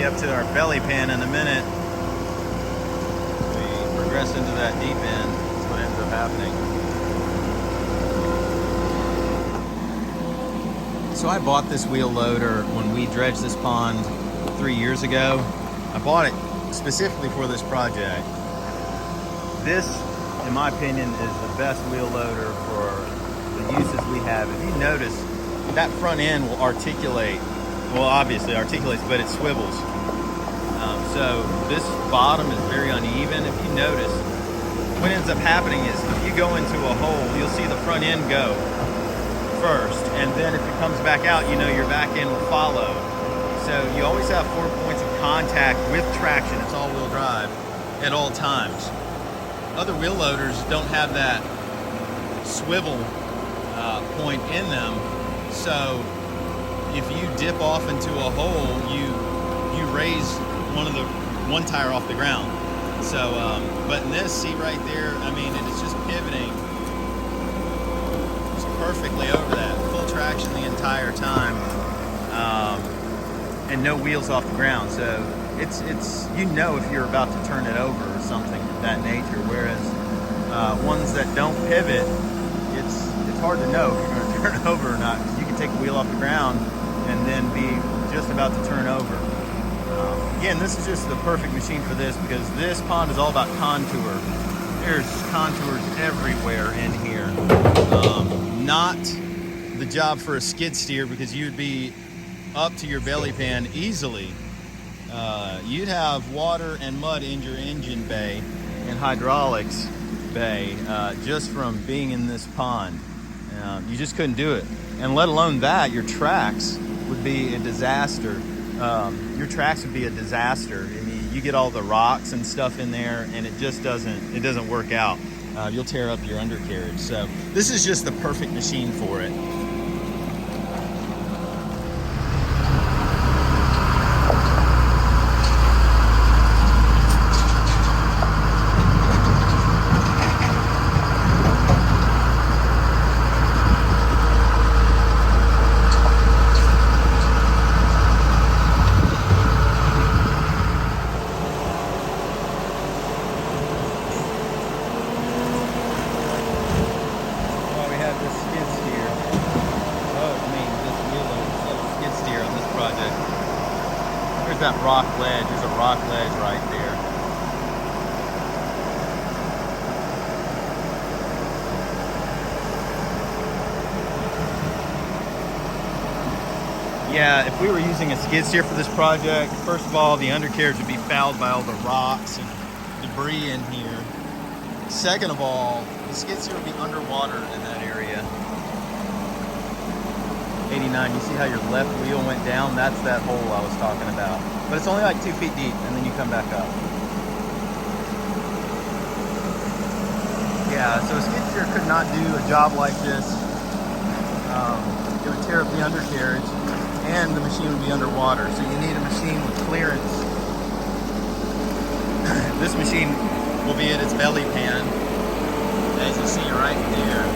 be up to our belly pan in a minute. We progress into that deep end. That's what ends up happening. So I bought this wheel loader when we dredged this pond 3 years ago. I bought it specifically for this project. This, in my opinion, is the best wheel loader for the uses we have. If you notice, that front end will articulate. Well, obviously articulates, but it swivels. So this bottom is very uneven. If you notice, what ends up happening is if you go into a hole, you'll see the front end go first, and then if it comes back out, you know your back end will follow. So you always have 4 points of contact with traction. It's all-wheel drive at all times. Other wheel loaders don't have that swivel point in them, so if you dip off into a hole, you raise one tire off the ground. So, but in this, see right there, I mean, it is just pivoting just perfectly over that, full traction the entire time, and no wheels off the ground. So it's you know if you're about to turn it over or something of that nature. Whereas ones that don't pivot, it's hard to know if you're going to turn it over or not. You can take a wheel off the ground and then be just about to turn over. Again, this is just the perfect machine for this because this pond is all about contour. There's contours everywhere in here. Not the job for a skid steer because you'd be up to your belly pan easily. You'd have water and mud in your engine bay and hydraulics bay just from being in this pond. You just couldn't do it. And let alone that, your tracks would be a disaster. Your tracks would be a disaster. I mean, you get all the rocks and stuff in there, and it just doesn't work out. You'll tear up your undercarriage. So this is just the perfect machine for it. That rock ledge, there's a rock ledge right there. Yeah, if we were using a skid steer for this project, first of all, the undercarriage would be fouled by all the rocks and debris in here. Second of all, the skid steer would be underwater in that area. 89, you see how your left wheel went down? That's that hole I was talking about. But it's only like 2 feet deep, and then you come back up. Yeah, so a skid steer could not do a job like this. It would tear up the undercarriage, and the machine would be underwater. So you need a machine with clearance. This machine will be at its belly pan, as you see right there.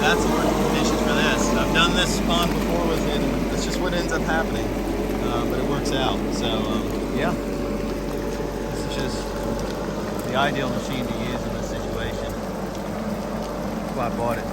That's the working conditions for this. I've done this pond before with it, and that's just what ends up happening. But it works out. So, yeah. This is just the ideal machine to use in this situation. That's why I bought it.